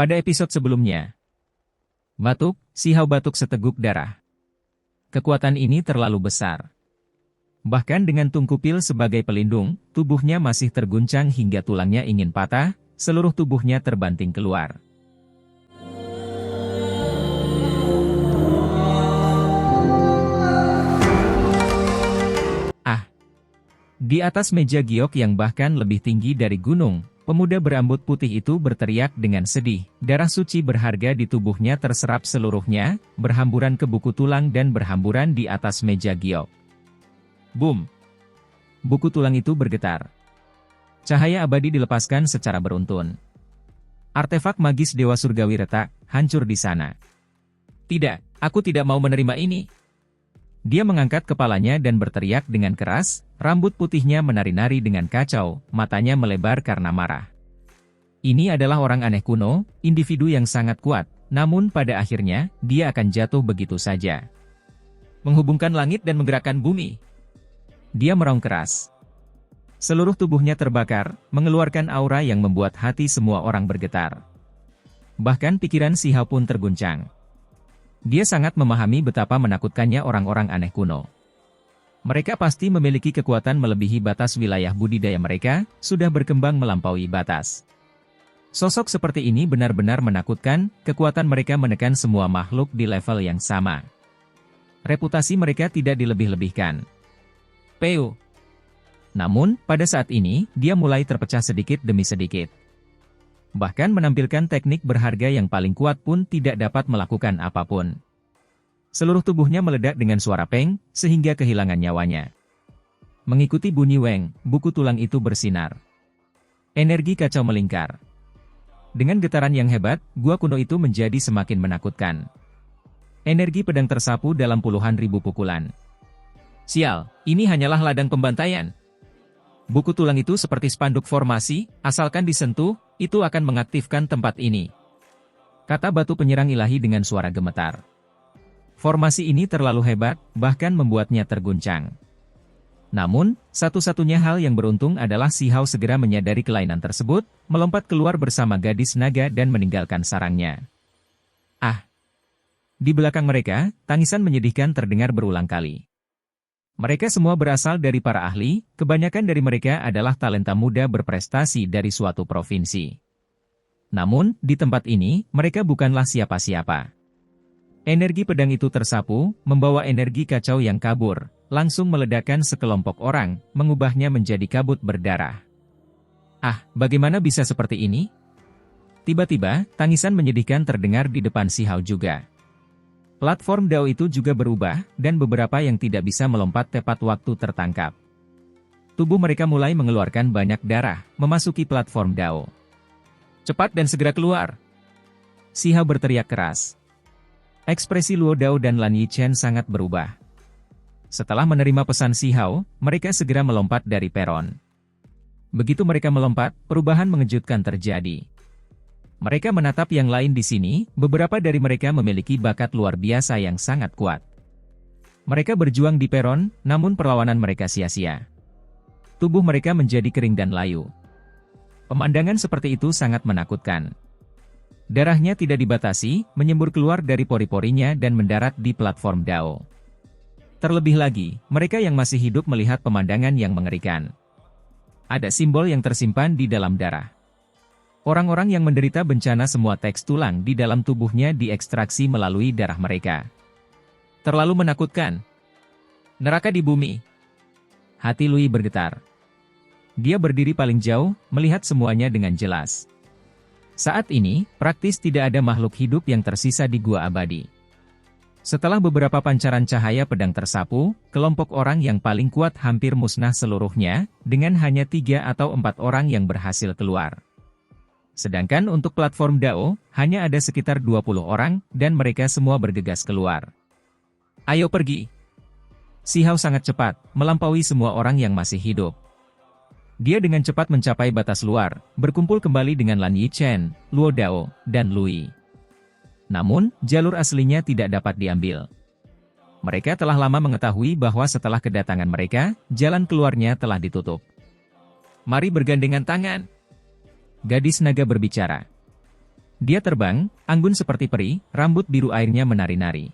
Pada episode sebelumnya, batuk, si Hao batuk seteguk darah. Kekuatan ini terlalu besar. Bahkan dengan tungkupil sebagai pelindung, tubuhnya masih terguncang hingga tulangnya ingin patah, seluruh tubuhnya terbanting keluar. Di atas meja giok yang bahkan lebih tinggi dari gunung, pemuda berambut putih itu berteriak dengan sedih. Darah suci berharga di tubuhnya terserap seluruhnya, berhamburan ke buku tulang dan berhamburan di atas meja giok. Boom! Buku tulang itu bergetar. Cahaya abadi dilepaskan secara beruntun. Artefak magis Dewa Surgawi retak, hancur di sana. Tidak, aku tidak mau menerima ini. Dia mengangkat kepalanya dan berteriak dengan keras, rambut putihnya menari-nari dengan kacau, matanya melebar karena marah. Ini adalah orang aneh kuno, individu yang sangat kuat, namun pada akhirnya, dia akan jatuh begitu saja. Menghubungkan langit dan menggerakkan bumi. Dia meraung keras. Seluruh tubuhnya terbakar, mengeluarkan aura yang membuat hati semua orang bergetar. Bahkan pikiran si Hao pun terguncang. Dia sangat memahami betapa menakutkannya orang-orang aneh kuno. Mereka pasti memiliki kekuatan melebihi batas wilayah budidaya mereka, sudah berkembang melampaui batas. Sosok seperti ini benar-benar menakutkan, kekuatan mereka menekan semua makhluk di level yang sama. Reputasi mereka tidak dilebih-lebihkan. Peu. Namun, pada saat ini, dia mulai terpecah sedikit demi sedikit. Bahkan menampilkan teknik berharga yang paling kuat pun tidak dapat melakukan apapun. Seluruh tubuhnya meledak dengan suara peng, sehingga kehilangan nyawanya. Mengikuti bunyi weng, buku tulang itu bersinar. Energi kacau melingkar. Dengan getaran yang hebat, gua kuno itu menjadi semakin menakutkan. Energi pedang tersapu dalam puluhan ribu pukulan. Sial, ini hanyalah ladang pembantaian. Buku tulang itu seperti spanduk formasi, asalkan disentuh, itu akan mengaktifkan tempat ini. Kata batu penyerang ilahi dengan suara gemetar. Formasi ini terlalu hebat, bahkan membuatnya terguncang. Namun, satu-satunya hal yang beruntung adalah si Hao segera menyadari kelainan tersebut, melompat keluar bersama gadis naga dan meninggalkan sarangnya. Di belakang mereka, tangisan menyedihkan terdengar berulang kali. Mereka semua berasal dari para ahli, kebanyakan dari mereka adalah talenta muda berprestasi dari suatu provinsi. Namun, di tempat ini, mereka bukanlah siapa-siapa. Energi pedang itu tersapu, membawa energi kacau yang kabur, langsung meledakkan sekelompok orang, mengubahnya menjadi kabut berdarah. Bagaimana bisa seperti ini? Tiba-tiba, tangisan menyedihkan terdengar di depan si Hao juga. Platform Dao itu juga berubah, dan beberapa yang tidak bisa melompat tepat waktu tertangkap. Tubuh mereka mulai mengeluarkan banyak darah, memasuki platform Dao. Cepat dan segera keluar! Si Hao berteriak keras. Ekspresi Luo Dao dan Lan Yichen sangat berubah. Setelah menerima pesan si Hao, mereka segera melompat dari peron. Begitu mereka melompat, perubahan mengejutkan terjadi. Mereka menatap yang lain di sini, beberapa dari mereka memiliki bakat luar biasa yang sangat kuat. Mereka berjuang di peron, namun perlawanan mereka sia-sia. Tubuh mereka menjadi kering dan layu. Pemandangan seperti itu sangat menakutkan. Darahnya tidak dibatasi, menyembur keluar dari pori-porinya dan mendarat di platform Dao. Terlebih lagi, mereka yang masih hidup melihat pemandangan yang mengerikan. Ada simbol yang tersimpan di dalam darah. Orang-orang yang menderita bencana semua teks tulang di dalam tubuhnya diekstraksi melalui darah mereka. Terlalu menakutkan. Neraka di bumi. Hati Lui bergetar. Dia berdiri paling jauh, melihat semuanya dengan jelas. Saat ini, praktis tidak ada makhluk hidup yang tersisa di gua abadi. Setelah beberapa pancaran cahaya pedang tersapu, kelompok orang yang paling kuat hampir musnah seluruhnya, dengan hanya 3 atau 4 orang yang berhasil keluar. Sedangkan untuk platform Dao, hanya ada sekitar 20 orang, dan mereka semua bergegas keluar. Ayo pergi! Si Hao sangat cepat, melampaui semua orang yang masih hidup. Dia dengan cepat mencapai batas luar, berkumpul kembali dengan Lan Yichen, Luo Dao, dan Lui. Namun, jalur aslinya tidak dapat diambil. Mereka telah lama mengetahui bahwa setelah kedatangan mereka, jalan keluarnya telah ditutup. Mari bergandengan tangan! Gadis naga berbicara. Dia terbang, anggun seperti peri, rambut biru airnya menari-nari.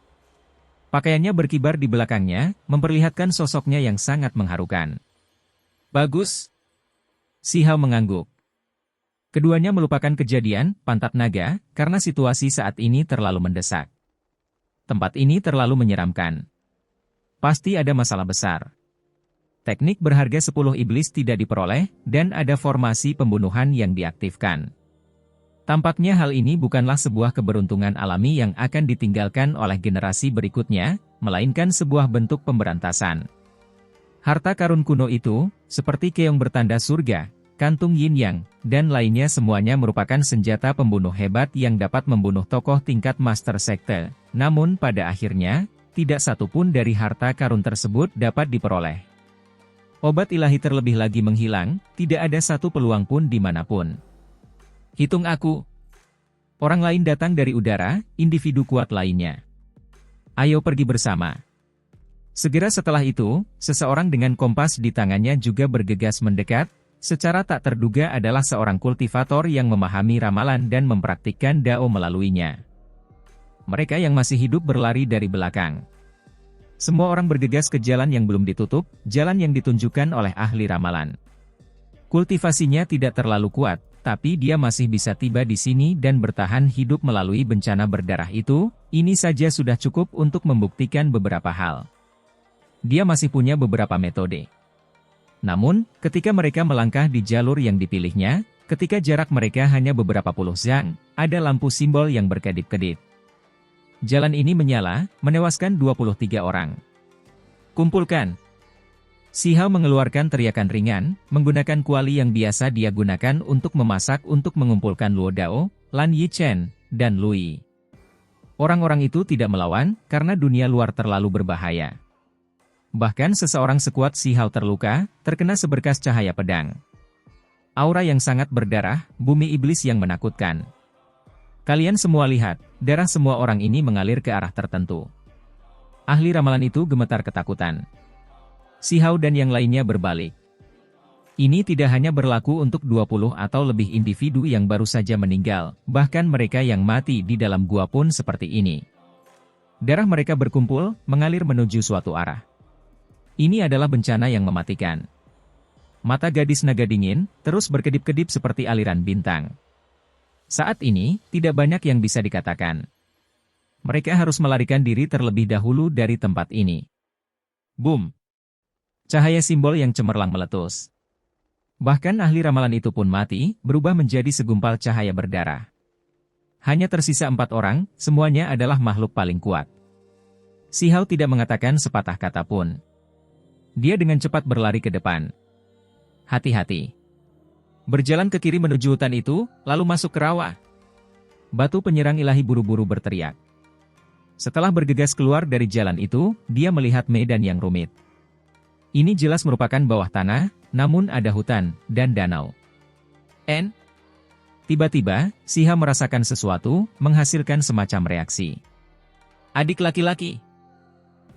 Pakaiannya berkibar di belakangnya, memperlihatkan sosoknya yang sangat mengharukan. Bagus. Si Hao mengangguk. Keduanya melupakan kejadian, pantat naga, karena situasi saat ini terlalu mendesak. Tempat ini terlalu menyeramkan. Pasti ada masalah besar. Teknik berharga 10 iblis tidak diperoleh, dan ada formasi pembunuhan yang diaktifkan. Tampaknya hal ini bukanlah sebuah keberuntungan alami yang akan ditinggalkan oleh generasi berikutnya, melainkan sebuah bentuk pemberantasan. Harta karun kuno itu, seperti keong bertanda surga, kantung yin yang, dan lainnya semuanya merupakan senjata pembunuh hebat yang dapat membunuh tokoh tingkat master sekte. Namun pada akhirnya, tidak satu pun dari harta karun tersebut dapat diperoleh. Obat ilahi terlebih lagi menghilang, tidak ada satu peluang pun dimanapun. Hitung aku. Orang lain datang dari udara, individu kuat lainnya. Ayo pergi bersama. Segera setelah itu, seseorang dengan kompas di tangannya juga bergegas mendekat, secara tak terduga adalah seorang kultivator yang memahami ramalan dan mempraktikkan dao melaluinya. Mereka yang masih hidup berlari dari belakang. Semua orang bergegas ke jalan yang belum ditutup, jalan yang ditunjukkan oleh ahli ramalan. Kultivasinya tidak terlalu kuat, tapi dia masih bisa tiba di sini dan bertahan hidup melalui bencana berdarah itu. Ini saja sudah cukup untuk membuktikan beberapa hal. Dia masih punya beberapa metode. Namun, ketika mereka melangkah di jalur yang dipilihnya, ketika jarak mereka hanya beberapa puluh zang, ada lampu simbol yang berkedip-kedip. Jalan ini menyala, menewaskan 23 orang. Kumpulkan. Si Hao mengeluarkan teriakan ringan, menggunakan kuali yang biasa dia gunakan untuk memasak untuk mengumpulkan Luo Dao, Lan Yichen, dan Lui. Orang-orang itu tidak melawan, karena dunia luar terlalu berbahaya. Bahkan seseorang sekuat Si Hao terluka, terkena seberkas cahaya pedang. Aura yang sangat berdarah, bumi iblis yang menakutkan. Kalian semua lihat, darah semua orang ini mengalir ke arah tertentu. Ahli ramalan itu gemetar ketakutan. Si Hao dan yang lainnya berbalik. Ini tidak hanya berlaku untuk 20 atau lebih individu yang baru saja meninggal, bahkan mereka yang mati di dalam gua pun seperti ini. Darah mereka berkumpul, mengalir menuju suatu arah. Ini adalah bencana yang mematikan. Mata gadis naga dingin, terus berkedip-kedip seperti aliran bintang. Saat ini, tidak banyak yang bisa dikatakan. Mereka harus melarikan diri terlebih dahulu dari tempat ini. Boom! Cahaya simbol yang cemerlang meletus. Bahkan ahli ramalan itu pun mati, berubah menjadi segumpal cahaya berdarah. Hanya tersisa 4 orang, semuanya adalah makhluk paling kuat. Si Hao tidak mengatakan sepatah kata pun. Dia dengan cepat berlari ke depan. Hati-hati. Berjalan ke kiri menuju hutan itu, lalu masuk ke rawa. Batu penyerang ilahi buru-buru berteriak. Setelah bergegas keluar dari jalan itu, dia melihat medan yang rumit. Ini jelas merupakan bawah tanah, namun ada hutan, dan danau. Tiba-tiba, Si Hao merasakan sesuatu, menghasilkan semacam reaksi. Adik laki-laki.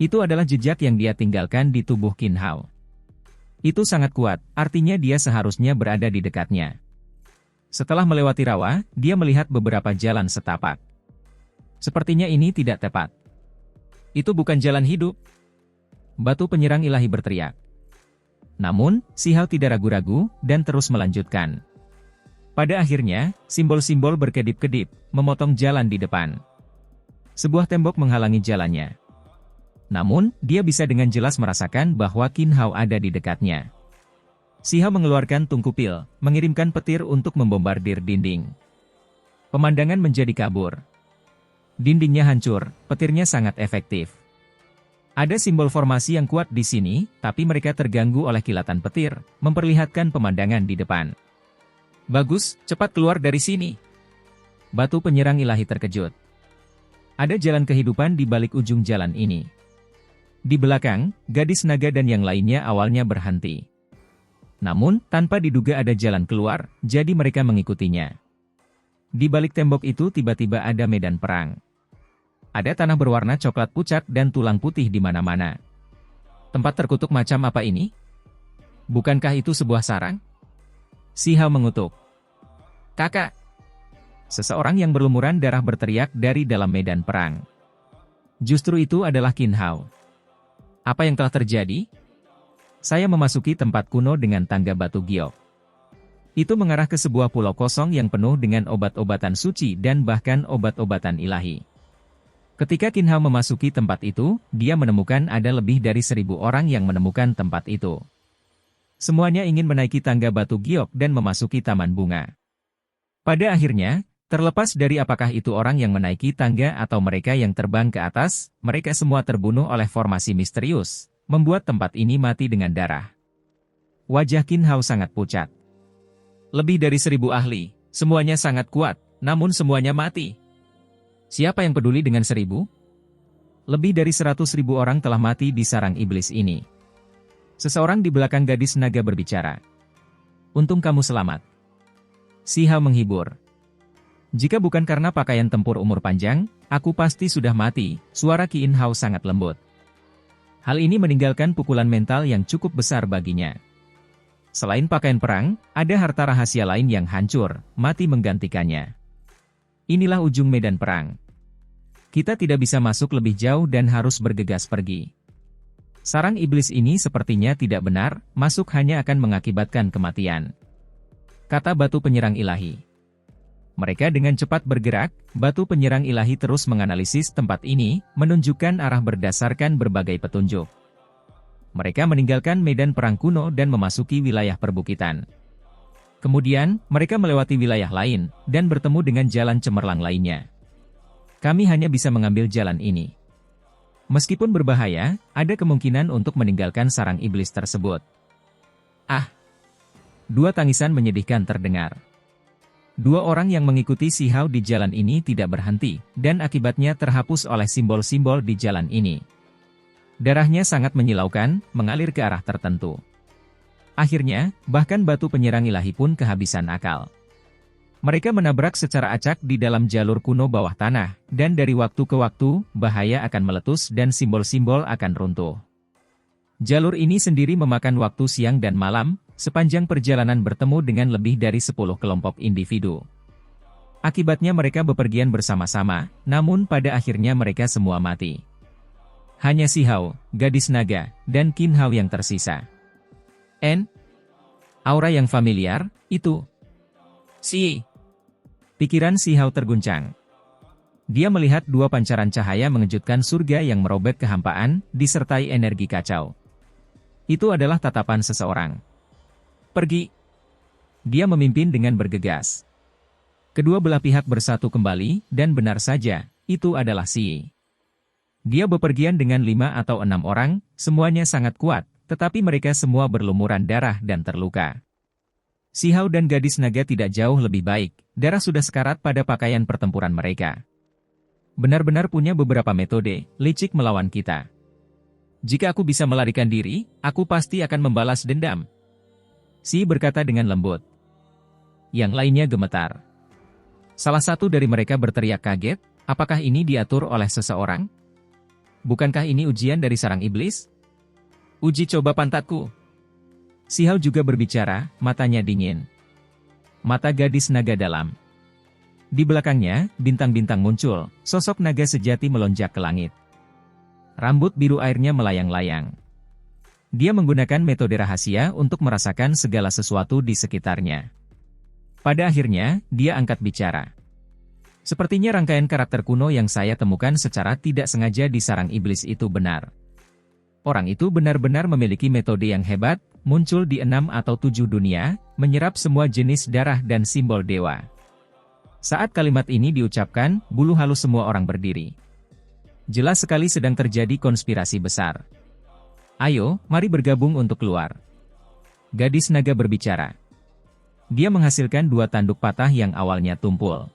Itu adalah jejak yang dia tinggalkan di tubuh Qin Hao. Itu sangat kuat, artinya dia seharusnya berada di dekatnya. Setelah melewati rawa, dia melihat beberapa jalan setapak. Sepertinya ini tidak tepat. Itu bukan jalan hidup. Batu penyerang ilahi berteriak. Namun, Si Hao tidak ragu-ragu, dan terus melanjutkan. Pada akhirnya, simbol-simbol berkedip-kedip, memotong jalan di depan. Sebuah tembok menghalangi jalannya. Namun, dia bisa dengan jelas merasakan bahwa Qin Hao ada di dekatnya. Si Hao mengeluarkan tungku pil, mengirimkan petir untuk membombardir dinding. Pemandangan menjadi kabur. Dindingnya hancur, petirnya sangat efektif. Ada simbol formasi yang kuat di sini, tapi mereka terganggu oleh kilatan petir, memperlihatkan pemandangan di depan. Bagus, cepat keluar dari sini. Batu penyerang ilahi terkejut. Ada jalan kehidupan di balik ujung jalan ini. Di belakang, gadis naga dan yang lainnya awalnya berhenti. Namun, tanpa diduga ada jalan keluar, jadi mereka mengikutinya. Di balik tembok itu tiba-tiba ada medan perang. Ada tanah berwarna coklat pucat dan tulang putih di mana-mana. Tempat terkutuk macam apa ini? Bukankah itu sebuah sarang? Si Hao mengutuk. Kakak! Seseorang yang berlumuran darah berteriak dari dalam medan perang. Justru itu adalah Qin Hao. Apa yang telah terjadi? Saya memasuki tempat kuno dengan tangga batu giok. Itu mengarah ke sebuah pulau kosong yang penuh dengan obat-obatan suci dan bahkan obat-obatan ilahi. Ketika Qin Hao memasuki tempat itu, dia menemukan ada lebih dari 1.000 orang yang menemukan tempat itu. Semuanya ingin menaiki tangga batu giok dan memasuki taman bunga. Pada akhirnya, terlepas dari apakah itu orang yang menaiki tangga atau mereka yang terbang ke atas, mereka semua terbunuh oleh formasi misterius, membuat tempat ini mati dengan darah. Wajah Qin Hao sangat pucat. Lebih dari 1.000 ahli, semuanya sangat kuat, namun semuanya mati. Siapa yang peduli dengan 1.000? Lebih dari 100.000 orang telah mati di sarang iblis ini. Seseorang di belakang gadis naga berbicara. Untung kamu selamat. Si Hao menghibur. Jika bukan karena pakaian tempur umur panjang, aku pasti sudah mati, suara Qin Hao sangat lembut. Hal ini meninggalkan pukulan mental yang cukup besar baginya. Selain pakaian perang, ada harta rahasia lain yang hancur, mati menggantikannya. Inilah ujung medan perang. Kita tidak bisa masuk lebih jauh dan harus bergegas pergi. Sarang iblis ini sepertinya tidak benar, masuk hanya akan mengakibatkan kematian. Kata batu penyerang ilahi. Mereka dengan cepat bergerak, batu penyerang ilahi terus menganalisis tempat ini, menunjukkan arah berdasarkan berbagai petunjuk. Mereka meninggalkan medan perang kuno dan memasuki wilayah perbukitan. Kemudian, mereka melewati wilayah lain, dan bertemu dengan jalan cemerlang lainnya. Kami hanya bisa mengambil jalan ini. Meskipun berbahaya, ada kemungkinan untuk meninggalkan sarang iblis tersebut. Ah! Dua tangisan menyedihkan terdengar. Dua orang yang mengikuti si Hao di jalan ini tidak berhenti, dan akibatnya terhapus oleh simbol-simbol di jalan ini. Darahnya sangat menyilaukan, mengalir ke arah tertentu. Akhirnya, bahkan batu penyerang ilahi pun kehabisan akal. Mereka menabrak secara acak di dalam jalur kuno bawah tanah, dan dari waktu ke waktu, bahaya akan meletus dan simbol-simbol akan runtuh. Jalur ini sendiri memakan waktu siang dan malam, sepanjang perjalanan bertemu dengan lebih dari 10 kelompok individu. Akibatnya mereka bepergian bersama-sama, namun pada akhirnya mereka semua mati. Hanya si Hao, gadis naga, dan Qin Hao yang tersisa. Aura yang familiar, itu. Pikiran si Hao terguncang. Dia melihat dua pancaran cahaya mengejutkan surga yang merobek kehampaan, disertai energi kacau. Itu adalah tatapan seseorang. Pergi. Dia memimpin dengan bergegas. Kedua belah pihak bersatu kembali, dan benar saja, itu adalah Si. Dia bepergian dengan 5 atau 6 orang, semuanya sangat kuat, tetapi mereka semua berlumuran darah dan terluka. Si Hao dan gadis naga tidak jauh lebih baik, darah sudah sekarat pada pakaian pertempuran mereka. Benar-benar punya beberapa metode, licik melawan kita. Jika aku bisa melarikan diri, aku pasti akan membalas dendam. Si berkata dengan lembut. Yang lainnya gemetar. Salah satu dari mereka berteriak kaget, apakah ini diatur oleh seseorang? Bukankah ini ujian dari sarang iblis? Uji coba pantatku. Si Hao juga berbicara, matanya dingin. Mata gadis naga dalam. Di belakangnya, bintang-bintang muncul, sosok naga sejati melonjak ke langit. Rambut biru airnya melayang-layang. Dia menggunakan metode rahasia untuk merasakan segala sesuatu di sekitarnya. Pada akhirnya, dia angkat bicara. Sepertinya rangkaian karakter kuno yang saya temukan secara tidak sengaja di sarang iblis itu benar. Orang itu benar-benar memiliki metode yang hebat, muncul di 6 atau 7 dunia, menyerap semua jenis darah dan simbol dewa. Saat kalimat ini diucapkan, bulu halus semua orang berdiri. Jelas sekali sedang terjadi konspirasi besar. Ayo, mari bergabung untuk keluar. Gadis naga berbicara. Dia menghasilkan 2 tanduk patah yang awalnya tumpul.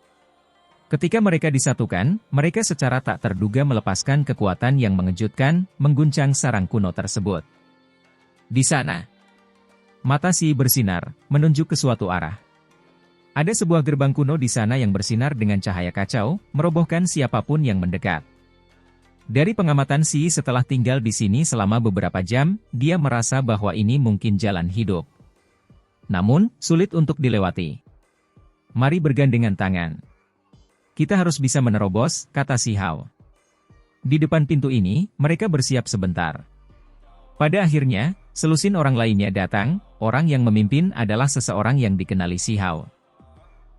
Ketika mereka disatukan, mereka secara tak terduga melepaskan kekuatan yang mengejutkan, mengguncang sarang kuno tersebut. Di sana, mata Si bersinar, menunjuk ke suatu arah. Ada sebuah gerbang kuno di sana yang bersinar dengan cahaya kacau, merobohkan siapapun yang mendekat. Dari pengamatan Si setelah tinggal di sini selama beberapa jam, dia merasa bahwa ini mungkin jalan hidup. Namun, sulit untuk dilewati. Mari bergandengan tangan. Kita harus bisa menerobos, kata si Hao. Di depan pintu ini, mereka bersiap sebentar. Pada akhirnya, selusin orang lainnya datang. Orang yang memimpin adalah seseorang yang dikenali si Hao.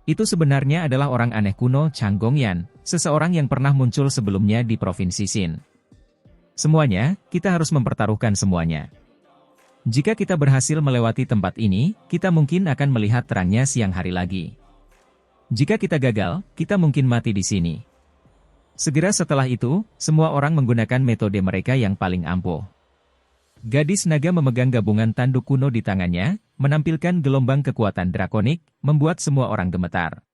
Itu sebenarnya adalah orang aneh kuno Chang Gongyan, seseorang yang pernah muncul sebelumnya di Provinsi Xin. Semuanya, kita harus mempertaruhkan semuanya. Jika kita berhasil melewati tempat ini, kita mungkin akan melihat terangnya siang hari lagi. Jika kita gagal, kita mungkin mati di sini. Segera setelah itu, semua orang menggunakan metode mereka yang paling ampuh. Gadis naga memegang gabungan tanduk kuno di tangannya, menampilkan gelombang kekuatan drakonik, membuat semua orang gemetar.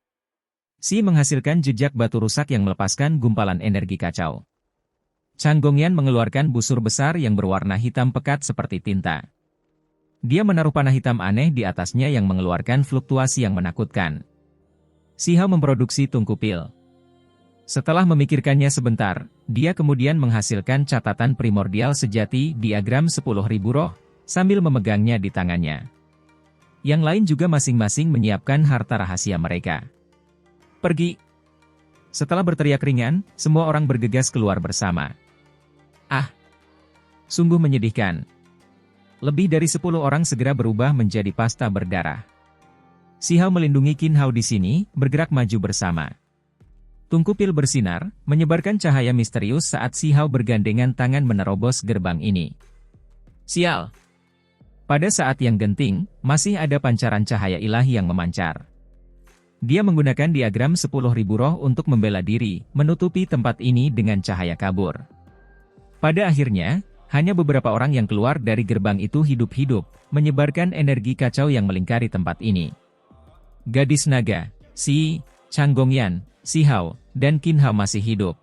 Si menghasilkan jejak batu rusak yang melepaskan gumpalan energi kacau. Chang Gongyan mengeluarkan busur besar yang berwarna hitam pekat seperti tinta. Dia menaruh panah hitam aneh di atasnya yang mengeluarkan fluktuasi yang menakutkan. Si Hao memproduksi tungku pil. Setelah memikirkannya sebentar, dia kemudian menghasilkan catatan primordial sejati diagram 10.000 roh, sambil memegangnya di tangannya. Yang lain juga masing-masing menyiapkan harta rahasia mereka. Pergi! Setelah berteriak ringan, semua orang bergegas keluar bersama. Ah! Sungguh menyedihkan. Lebih dari 10 orang segera berubah menjadi pasta berdarah. Si Hao melindungi Qin Hao di sini, bergerak maju bersama. Tungku pil bersinar, menyebarkan cahaya misterius saat si Hao bergandengan tangan menerobos gerbang ini. Sial! Pada saat yang genting, masih ada pancaran cahaya ilahi yang memancar. Dia menggunakan diagram 10.000 roh untuk membela diri, menutupi tempat ini dengan cahaya kabur. Pada akhirnya, hanya beberapa orang yang keluar dari gerbang itu hidup-hidup, menyebarkan energi kacau yang melingkari tempat ini. Gadis naga, si Chang Gongyan, si Hao, dan Qin Hao masih hidup.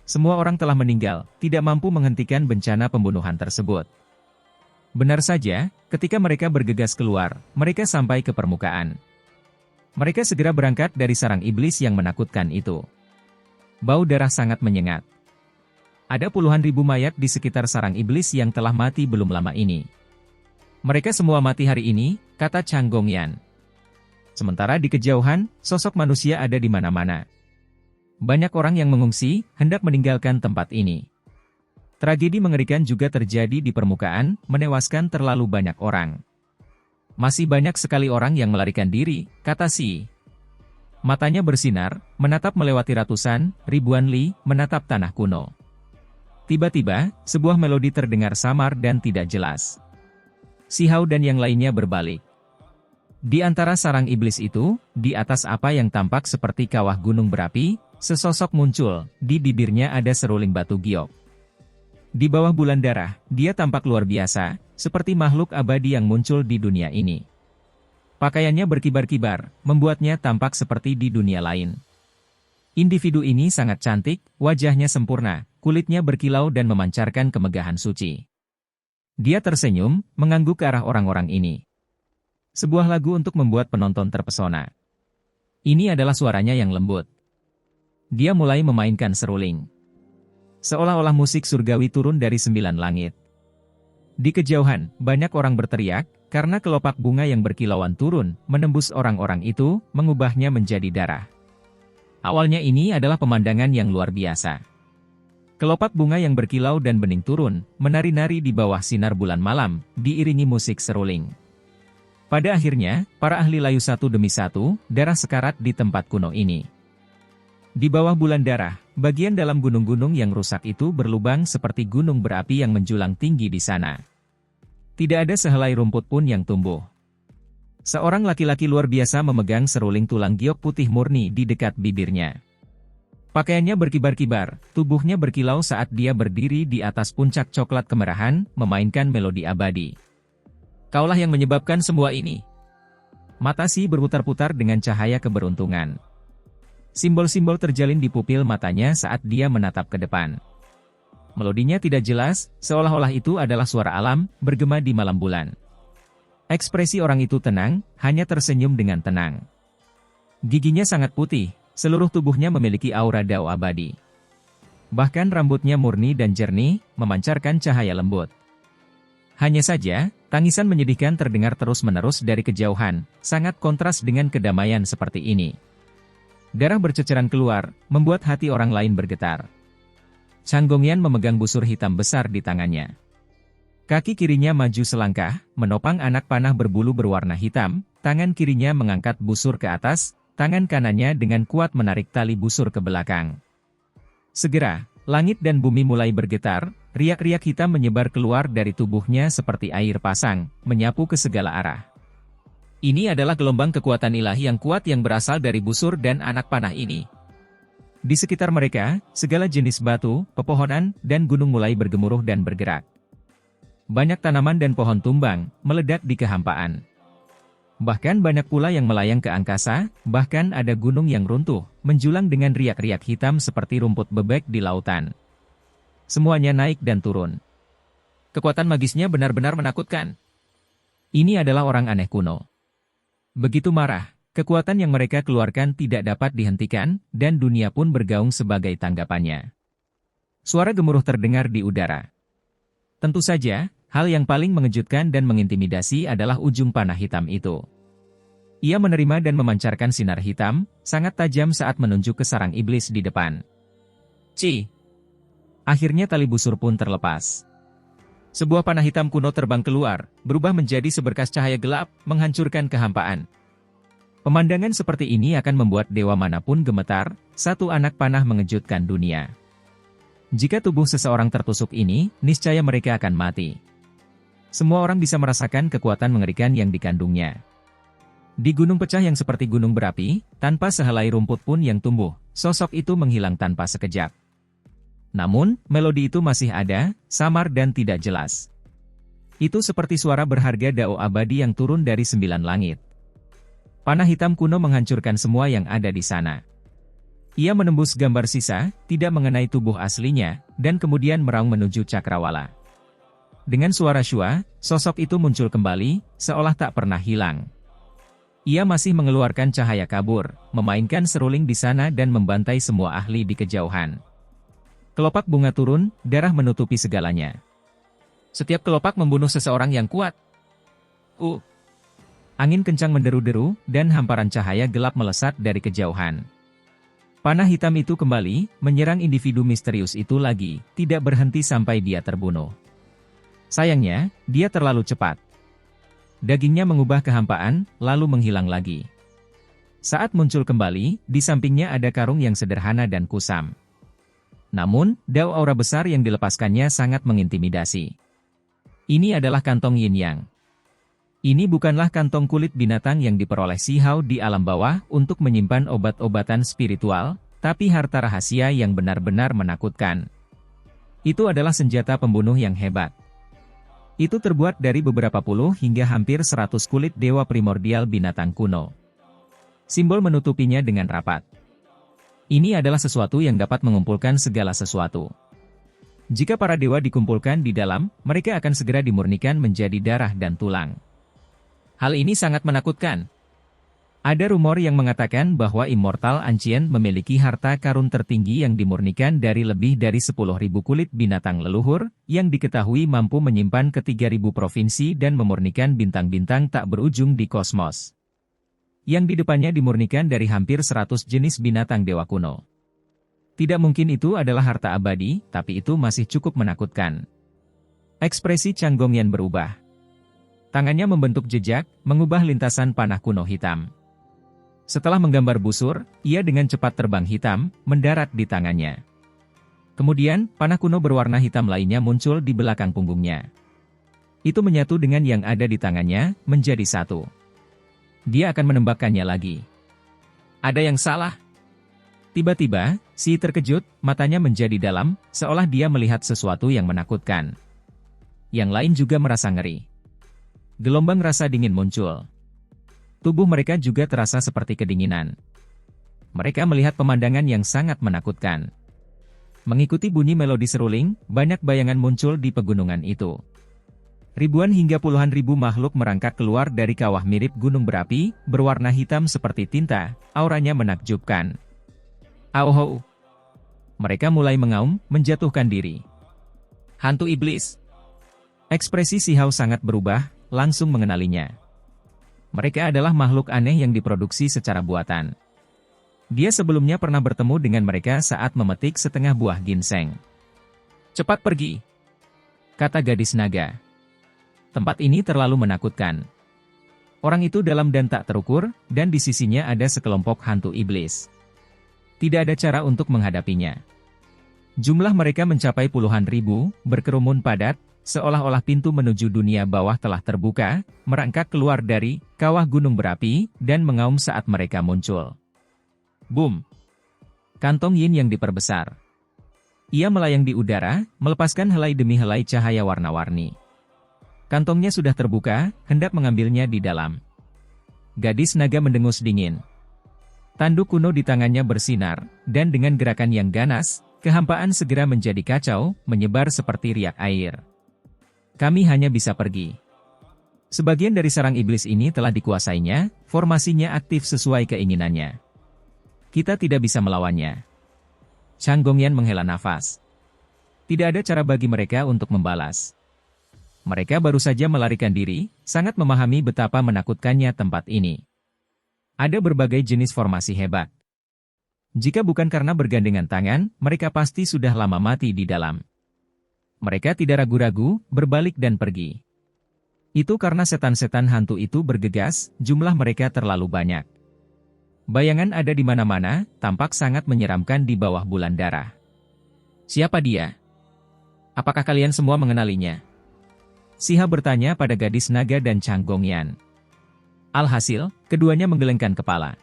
Semua orang telah meninggal, tidak mampu menghentikan bencana pembunuhan tersebut. Benar saja, ketika mereka bergegas keluar, mereka sampai ke permukaan. Mereka segera berangkat dari sarang iblis yang menakutkan itu. Bau darah sangat menyengat. Ada puluhan ribu mayat di sekitar sarang iblis yang telah mati belum lama ini. Mereka semua mati hari ini, kata Chang Gongyan. Sementara di kejauhan, sosok manusia ada di mana-mana. Banyak orang yang mengungsi, hendak meninggalkan tempat ini. Tragedi mengerikan juga terjadi di permukaan, menewaskan terlalu banyak orang. Masih banyak sekali orang yang melarikan diri, kata si. Matanya bersinar, menatap melewati ratusan, ribuan li, menatap tanah kuno. Tiba-tiba, sebuah melodi terdengar samar dan tidak jelas. Si Hao dan yang lainnya berbalik. Di antara sarang iblis itu, di atas apa yang tampak seperti kawah gunung berapi, sesosok muncul, di bibirnya ada seruling batu giok. Di bawah bulan darah, dia tampak luar biasa, seperti makhluk abadi yang muncul di dunia ini. Pakaiannya berkibar-kibar, membuatnya tampak seperti di dunia lain. Individu ini sangat cantik, wajahnya sempurna, kulitnya berkilau dan memancarkan kemegahan suci. Dia tersenyum, mengangguk ke arah orang-orang ini. Sebuah lagu untuk membuat penonton terpesona. Ini adalah suaranya yang lembut. Dia mulai memainkan seruling. Seolah-olah musik surgawi turun dari 9 langit. Di kejauhan, banyak orang berteriak, karena kelopak bunga yang berkilauan turun, menembus orang-orang itu, mengubahnya menjadi darah. Awalnya ini adalah pemandangan yang luar biasa. Kelopak bunga yang berkilau dan bening turun, menari-nari di bawah sinar bulan malam, diiringi musik seruling. Pada akhirnya, para ahli layu satu demi satu, darah sekarat di tempat kuno ini. Di bawah bulan darah, bagian dalam gunung-gunung yang rusak itu berlubang seperti gunung berapi yang menjulang tinggi di sana. Tidak ada sehelai rumput pun yang tumbuh. Seorang laki-laki luar biasa memegang seruling tulang giok putih murni di dekat bibirnya. Pakaiannya berkibar-kibar, tubuhnya berkilau saat dia berdiri di atas puncak coklat kemerahan, memainkan melodi abadi. Kaulah yang menyebabkan semua ini. Mata si berputar-putar dengan cahaya keberuntungan. Simbol-simbol terjalin di pupil matanya saat dia menatap ke depan. Melodinya tidak jelas, seolah-olah itu adalah suara alam, bergema di malam bulan. Ekspresi orang itu tenang, hanya tersenyum dengan tenang. Giginya sangat putih, seluruh tubuhnya memiliki aura dao abadi. Bahkan rambutnya murni dan jernih, memancarkan cahaya lembut. Hanya saja, tangisan menyedihkan terdengar terus-menerus dari kejauhan, sangat kontras dengan kedamaian seperti ini. Darah berceceran keluar, membuat hati orang lain bergetar. Changgongyan memegang busur hitam besar di tangannya. Kaki kirinya maju selangkah, menopang anak panah berbulu berwarna hitam, tangan kirinya mengangkat busur ke atas, tangan kanannya dengan kuat menarik tali busur ke belakang. Segera, langit dan bumi mulai bergetar, riak-riak hitam menyebar keluar dari tubuhnya seperti air pasang, menyapu ke segala arah. Ini adalah gelombang kekuatan ilahi yang kuat yang berasal dari busur dan anak panah ini. Di sekitar mereka, segala jenis batu, pepohonan, dan gunung mulai bergemuruh dan bergerak. Banyak tanaman dan pohon tumbang, meledak di kehampaan. Bahkan banyak pula yang melayang ke angkasa, bahkan ada gunung yang runtuh, menjulang dengan riak-riak hitam seperti rumput bebek di lautan. Semuanya naik dan turun. Kekuatan magisnya benar-benar menakutkan. Ini adalah orang aneh kuno. Begitu marah, kekuatan yang mereka keluarkan tidak dapat dihentikan, dan dunia pun bergaung sebagai tanggapannya. Suara gemuruh terdengar di udara. Tentu saja, hal yang paling mengejutkan dan mengintimidasi adalah ujung panah hitam itu. Ia menerima dan memancarkan sinar hitam, sangat tajam saat menunjuk ke sarang iblis di depan. Ci! Akhirnya tali busur pun terlepas. Sebuah panah hitam kuno terbang keluar, berubah menjadi seberkas cahaya gelap, menghancurkan kehampaan. Pemandangan seperti ini akan membuat dewa manapun gemetar, satu anak panah mengejutkan dunia. Jika tubuh seseorang tertusuk ini, niscaya mereka akan mati. Semua orang bisa merasakan kekuatan mengerikan yang dikandungnya. Di gunung pecah yang seperti gunung berapi, tanpa sehelai rumput pun yang tumbuh, sosok itu menghilang tanpa sekejap. Namun, melodi itu masih ada, samar dan tidak jelas. Itu seperti suara berharga dao abadi yang turun dari 9 langit. Panah hitam kuno menghancurkan semua yang ada di sana. Ia menembus gambar sisa, tidak mengenai tubuh aslinya, dan kemudian meraung menuju cakrawala. Dengan suara syua, sosok itu muncul kembali, seolah tak pernah hilang. Ia masih mengeluarkan cahaya kabur, memainkan seruling di sana dan membantai semua ahli di kejauhan. Kelopak bunga turun, darah menutupi segalanya. Setiap kelopak membunuh seseorang yang kuat. Angin kencang menderu-deru, dan hamparan cahaya gelap melesat dari kejauhan. Panah hitam itu kembali, menyerang individu misterius itu lagi, tidak berhenti sampai dia terbunuh. Sayangnya, dia terlalu cepat. Dagingnya mengubah kehampaan, lalu menghilang lagi. Saat muncul kembali, di sampingnya ada karung yang sederhana dan kusam. Namun, dao aura besar yang dilepaskannya sangat mengintimidasi. Ini adalah kantong yin yang. Ini bukanlah kantong kulit binatang yang diperoleh Si Hao di alam bawah untuk menyimpan obat-obatan spiritual, tapi harta rahasia yang benar-benar menakutkan. Itu adalah senjata pembunuh yang hebat. Itu terbuat dari beberapa puluh hingga hampir 100 kulit dewa primordial binatang kuno. Simbol menutupinya dengan rapat. Ini adalah sesuatu yang dapat mengumpulkan segala sesuatu. Jika para dewa dikumpulkan di dalam, mereka akan segera dimurnikan menjadi darah dan tulang. Hal ini sangat menakutkan. Ada rumor yang mengatakan bahwa Immortal Ancient memiliki harta karun tertinggi yang dimurnikan dari lebih dari 10.000 kulit binatang leluhur, yang diketahui mampu menyimpan ke 3.000 provinsi dan memurnikan bintang-bintang tak berujung di kosmos. Yang di depannya dimurnikan dari hampir 100 jenis binatang dewa kuno. Tidak mungkin itu adalah harta abadi, tapi itu masih cukup menakutkan. Ekspresi Changgongyan berubah. Tangannya membentuk jejak, mengubah lintasan panah kuno hitam. Setelah menggambar busur, ia dengan cepat terbang hitam, mendarat di tangannya. Kemudian, panah kuno berwarna hitam lainnya muncul di belakang punggungnya. Itu menyatu dengan yang ada di tangannya, menjadi satu. Dia akan menembakkannya lagi. Ada yang salah. Tiba-tiba, Si terkejut, matanya menjadi dalam, seolah dia melihat sesuatu yang menakutkan. Yang lain juga merasa ngeri. Gelombang rasa dingin muncul. Tubuh mereka juga terasa seperti kedinginan. Mereka melihat pemandangan yang sangat menakutkan. Mengikuti bunyi melodi seruling, banyak bayangan muncul di pegunungan itu. Ribuan hingga puluhan ribu makhluk merangkak keluar dari kawah mirip gunung berapi, berwarna hitam seperti tinta, auranya menakjubkan. Auhou! Mereka mulai mengaum, menjatuhkan diri. Hantu iblis! Ekspresi Si Hao sangat berubah, langsung mengenalinya. Mereka adalah makhluk aneh yang diproduksi secara buatan. Dia sebelumnya pernah bertemu dengan mereka saat memetik setengah buah ginseng. "Cepat pergi," kata gadis naga. "Tempat ini terlalu menakutkan." Orang itu dalam dan tak terukur, dan di sisinya ada sekelompok hantu iblis. Tidak ada cara untuk menghadapinya. Jumlah mereka mencapai puluhan ribu, berkerumun padat, seolah-olah pintu menuju dunia bawah telah terbuka, merangkak keluar dari kawah gunung berapi, dan mengaum saat mereka muncul. Boom! Kantong Yin yang diperbesar. Ia melayang di udara, melepaskan helai demi helai cahaya warna-warni. Kantongnya sudah terbuka, hendak mengambilnya di dalam. Gadis naga mendengus dingin. Tanduk kuno di tangannya bersinar, dan dengan gerakan yang ganas, kehampaan segera menjadi kacau, menyebar seperti riak air. "Kami hanya bisa pergi." Sebagian dari sarang iblis ini telah dikuasainya, formasinya aktif sesuai keinginannya. Kita tidak bisa melawannya. Chang Gongyan menghela nafas. Tidak ada cara bagi mereka untuk membalas. Mereka baru saja melarikan diri, sangat memahami betapa menakutkannya tempat ini. Ada berbagai jenis formasi hebat. Jika bukan karena bergandengan tangan, mereka pasti sudah lama mati di dalam. Mereka tidak ragu-ragu, berbalik dan pergi. Itu karena setan-setan hantu itu bergegas, jumlah mereka terlalu banyak. Bayangan ada di mana-mana, tampak sangat menyeramkan di bawah bulan darah. "Siapa dia? Apakah kalian semua mengenalinya?" Siha bertanya pada gadis naga dan Chang Gongyan. Alhasil, keduanya menggelengkan kepala.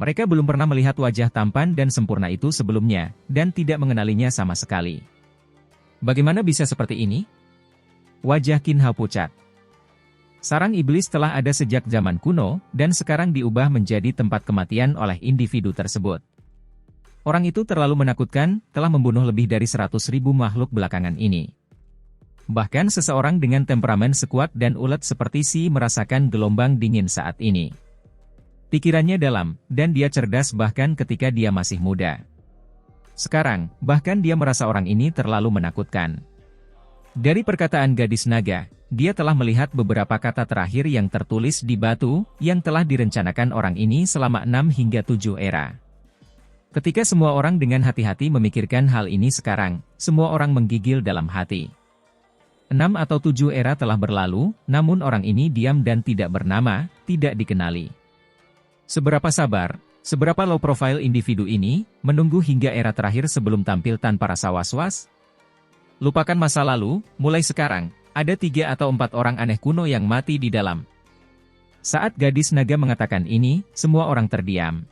Mereka belum pernah melihat wajah tampan dan sempurna itu sebelumnya, dan tidak mengenalinya sama sekali. Bagaimana bisa seperti ini? Wajah Qin Hao pucat. Sarang iblis telah ada sejak zaman kuno, dan sekarang diubah menjadi tempat kematian oleh individu tersebut. Orang itu terlalu menakutkan, telah membunuh lebih dari 100.000 makhluk belakangan ini. Bahkan seseorang dengan temperamen sekuat dan ulet seperti Si merasakan gelombang dingin saat ini. Pikirannya dalam, dan dia cerdas bahkan ketika dia masih muda. Sekarang, bahkan dia merasa orang ini terlalu menakutkan. Dari perkataan gadis naga, dia telah melihat beberapa kata terakhir yang tertulis di batu, yang telah direncanakan orang ini selama 6 hingga 7 era. Ketika semua orang dengan hati-hati memikirkan hal ini sekarang, semua orang menggigil dalam hati. 6 atau 7 era telah berlalu, namun orang ini diam dan tidak bernama, tidak dikenali. Seberapa sabar, seberapa low profile individu ini, menunggu hingga era terakhir sebelum tampil tanpa rasa was-was? Lupakan masa lalu, mulai sekarang, ada 3 atau 4 orang aneh kuno yang mati di dalam. Saat gadis naga mengatakan ini, semua orang terdiam.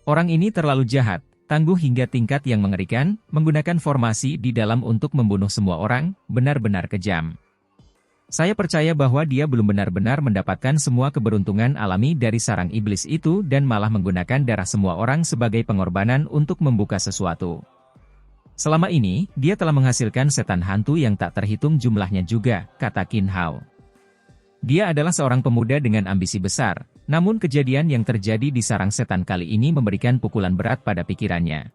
Orang ini terlalu jahat, tangguh hingga tingkat yang mengerikan, menggunakan formasi di dalam untuk membunuh semua orang, benar-benar kejam. Saya percaya bahwa dia belum benar-benar mendapatkan semua keberuntungan alami dari sarang iblis itu dan malah menggunakan darah semua orang sebagai pengorbanan untuk membuka sesuatu. Selama ini, dia telah menghasilkan setan hantu yang tak terhitung jumlahnya juga, kata Qin Hao. Dia adalah seorang pemuda dengan ambisi besar, namun kejadian yang terjadi di sarang setan kali ini memberikan pukulan berat pada pikirannya.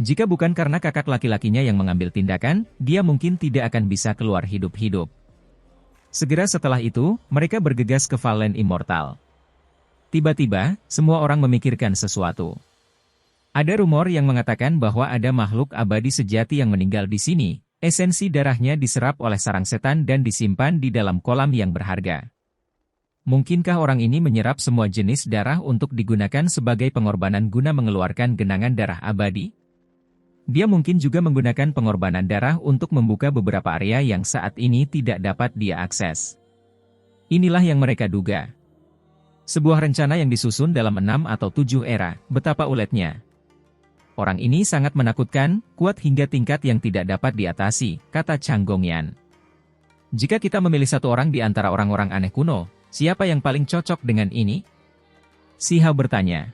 Jika bukan karena kakak laki-lakinya yang mengambil tindakan, dia mungkin tidak akan bisa keluar hidup-hidup. Segera setelah itu, mereka bergegas ke Valen Immortal. Tiba-tiba, semua orang memikirkan sesuatu. Ada rumor yang mengatakan bahwa ada makhluk abadi sejati yang meninggal di sini, esensi darahnya diserap oleh sarang setan dan disimpan di dalam kolam yang berharga. Mungkinkah orang ini menyerap semua jenis darah untuk digunakan sebagai pengorbanan guna mengeluarkan genangan darah abadi? Dia mungkin juga menggunakan pengorbanan darah untuk membuka beberapa area yang saat ini tidak dapat dia akses. Inilah yang mereka duga. Sebuah rencana yang disusun dalam 6 atau 7 era, betapa uletnya. Orang ini sangat menakutkan, kuat hingga tingkat yang tidak dapat diatasi, kata Chang Gongyan. Jika kita memilih satu orang di antara orang-orang aneh kuno, siapa yang paling cocok dengan ini? Si Hao bertanya.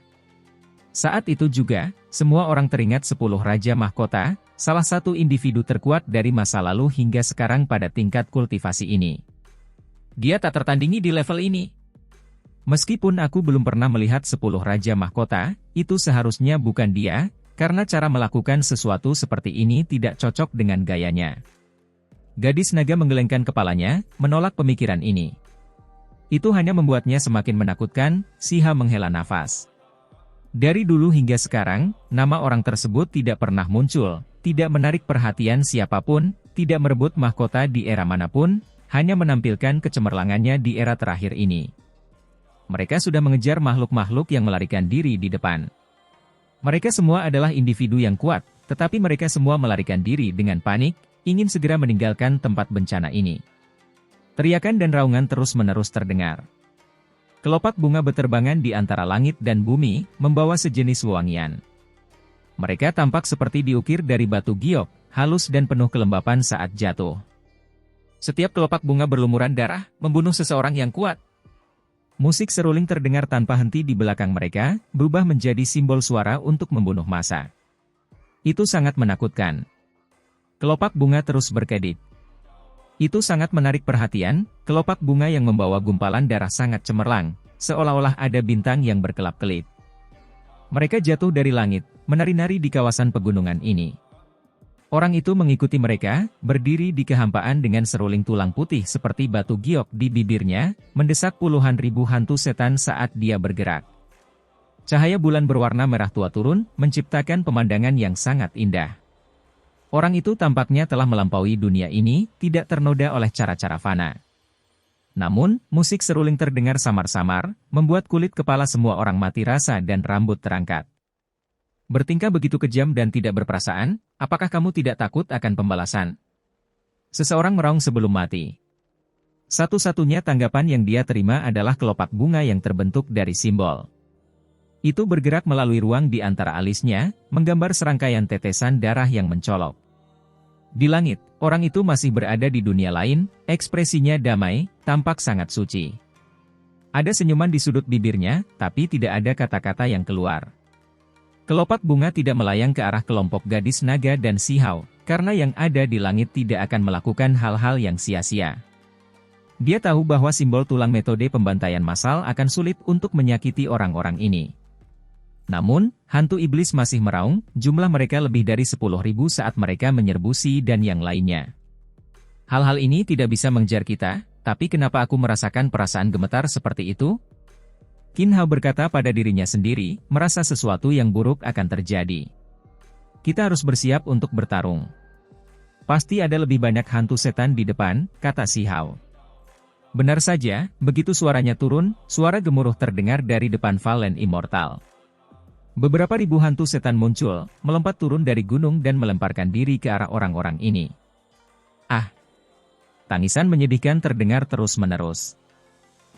Saat itu juga, semua orang teringat 10 Raja Mahkota, salah satu individu terkuat dari masa lalu hingga sekarang pada tingkat kultivasi ini. Dia tak tertandingi di level ini. Meskipun aku belum pernah melihat 10 Raja Mahkota, itu seharusnya bukan dia, karena cara melakukan sesuatu seperti ini tidak cocok dengan gayanya. Gadis naga menggelengkan kepalanya, menolak pemikiran ini. Itu hanya membuatnya semakin menakutkan, Si Hao menghela nafas. Dari dulu hingga sekarang, nama orang tersebut tidak pernah muncul, tidak menarik perhatian siapapun, tidak merebut mahkota di era manapun, hanya menampilkan kecemerlangannya di era terakhir ini. Mereka sudah mengejar makhluk-makhluk yang melarikan diri di depan. Mereka semua adalah individu yang kuat, tetapi mereka semua melarikan diri dengan panik, ingin segera meninggalkan tempat bencana ini. Teriakan dan raungan terus-menerus terdengar. Kelopak bunga beterbangan di antara langit dan bumi, membawa sejenis wewangian. Mereka tampak seperti diukir dari batu giok, halus dan penuh kelembapan saat jatuh. Setiap kelopak bunga berlumuran darah, membunuh seseorang yang kuat. Musik seruling terdengar tanpa henti di belakang mereka, berubah menjadi simbol suara untuk membunuh massa. Itu sangat menakutkan. Kelopak bunga terus berkedip. Itu sangat menarik perhatian, kelopak bunga yang membawa gumpalan darah sangat cemerlang, seolah-olah ada bintang yang berkelap-kelip. Mereka jatuh dari langit, menari-nari di kawasan pegunungan ini. Orang itu mengikuti mereka, berdiri di kehampaan dengan seruling tulang putih seperti batu giok di bibirnya, mendesak puluhan ribu hantu setan saat dia bergerak. Cahaya bulan berwarna merah tua turun, menciptakan pemandangan yang sangat indah. Orang itu tampaknya telah melampaui dunia ini, tidak ternoda oleh cara-cara fana. Namun, musik seruling terdengar samar-samar, membuat kulit kepala semua orang mati rasa dan rambut terangkat. Bertingkah begitu kejam dan tidak berperasaan, apakah kamu tidak takut akan pembalasan? Seseorang meraung sebelum mati. Satu-satunya tanggapan yang dia terima adalah kelopak bunga yang terbentuk dari simbol. Itu bergerak melalui ruang di antara alisnya, menggambar serangkaian tetesan darah yang mencolok. Di langit, orang itu masih berada di dunia lain, ekspresinya damai, tampak sangat suci. Ada senyuman di sudut bibirnya, tapi tidak ada kata-kata yang keluar. Kelopak bunga tidak melayang ke arah kelompok gadis naga dan Shihao, karena yang ada di langit tidak akan melakukan hal-hal yang sia-sia. Dia tahu bahwa simbol tulang metode pembantaian massal akan sulit untuk menyakiti orang-orang ini. Namun, hantu iblis masih meraung, jumlah mereka lebih dari 10.000 saat mereka menyerbu Si dan yang lainnya. Hal-hal ini tidak bisa mengejar kita, tapi kenapa aku merasakan perasaan gemetar seperti itu? Qin Hao berkata pada dirinya sendiri, merasa sesuatu yang buruk akan terjadi. Kita harus bersiap untuk bertarung. Pasti ada lebih banyak hantu setan di depan, kata Shihao. Benar saja, begitu suaranya turun, suara gemuruh terdengar dari depan Valen Immortal. Beberapa ribu hantu setan muncul, melompat turun dari gunung dan melemparkan diri ke arah orang-orang ini. Ah! Tangisan menyedihkan terdengar terus-menerus.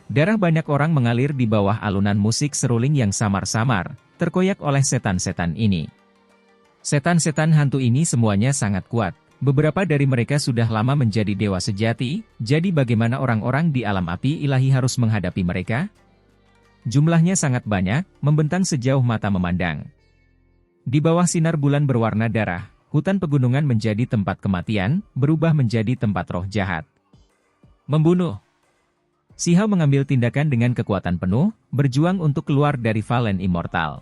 Darah banyak orang mengalir di bawah alunan musik seruling yang samar-samar, terkoyak oleh setan-setan ini. Setan-setan hantu ini semuanya sangat kuat. Beberapa dari mereka sudah lama menjadi dewa sejati, jadi bagaimana orang-orang di alam api ilahi harus menghadapi mereka? Jumlahnya sangat banyak, membentang sejauh mata memandang. Di bawah sinar bulan berwarna darah, hutan pegunungan menjadi tempat kematian, berubah menjadi tempat roh jahat. Membunuh. Shihao mengambil tindakan dengan kekuatan penuh, berjuang untuk keluar dari Valen Immortal.